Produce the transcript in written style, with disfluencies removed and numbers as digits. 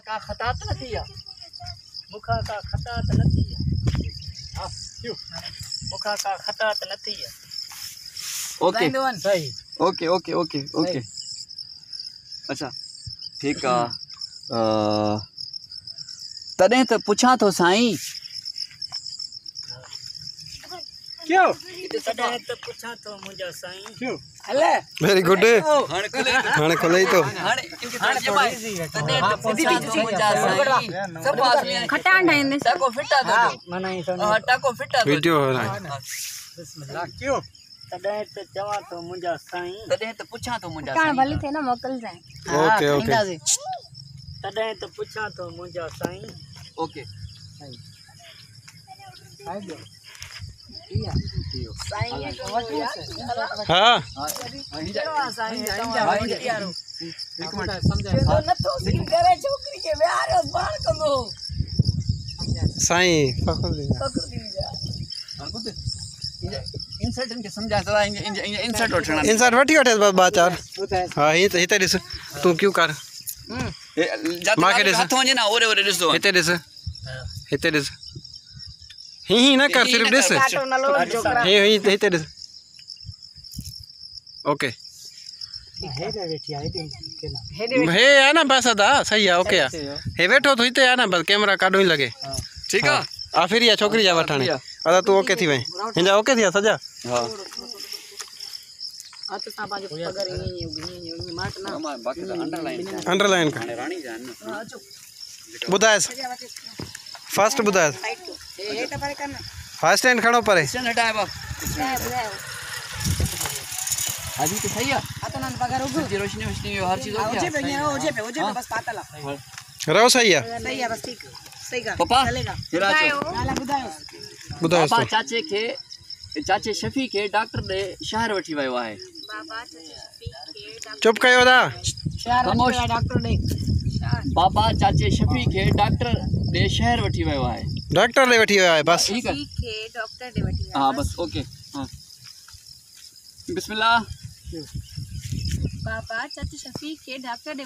का खता त न थी आ मुखा का खता त न थी हां क्यों मुखा का खता त न थी ओके सही ओके ओके ओके ओके अच्छा ठीक आ तॾहिं त पुछां थो साईं क्यों तॾहिं त पुछां थो मुंहिंजा साईं क्यों हले वेरी गुड हाणे खोले तो हाणे तॾहिं त पुछां थो मुंहिंजा साईं सब पास में खटा ठाहींदे टाको फिटा थो माना ही हां टाको फिटा थो वीडियो बिस्मिल्लाह क्यों तॾहिं त चवां थो मुंहिंजा साईं तॾहिं त पुछां थो मुंहिंजा कान साईं भली थे ना मोकल जाए ओके ओके तॾहिं त पुछां थो मुंहिंजा साईं ओके हाँ साईं इंसर्ट इनके समझा तो इंसर्ट उठना इंसर्ट वठी वठे बस बा चार हाँ हिते ॾिस तू क्यों कर मांखे ॾिस हथ वञे ना ओरे ओरे ॾिसो हिते ॾिस ही न कर सिर्फ ॾिस ही हिते ॾिस ओके हे है ना बस अदा सही है ओके हे वेठो तो हिते है ना बस कैमरा काढो ही लगे ठीक है आ फिर या छोकरी जा वठाणे अदा तू ओके थी वे हिंजा ओके थी सजा हां आ तो साबा जो पगर नी माट ना बाकी तो अंडरलाइन का रानी जान बुधाए फर्स्ट बुधाए हे तो परे करना फर्स्ट हैंड खड़ो परे स्टैंड हटाए बा अभी तो सही है आ तो ना पगर उगो रोशनी रोशनी हर चीज हो गया ओ जे पे बस पातला रहो सही है बस ठीक सही का पापा चलेगा नाला बुधाए पापा चाचे शफी के डॉक्टर ने शहर वठी वयो है बाबा शफी के चुप कयो दा शहर डॉक्टर ने बाबा चाचे शफी के डॉक्टर ने शहर वठी वयो है डॉक्टर ले बैठी है बस ठीक है के डॉक्टर ने बैठी हां बस ओके हां बिस्मिल्लाह बाबा चाचा शफी के डॉक्टर ने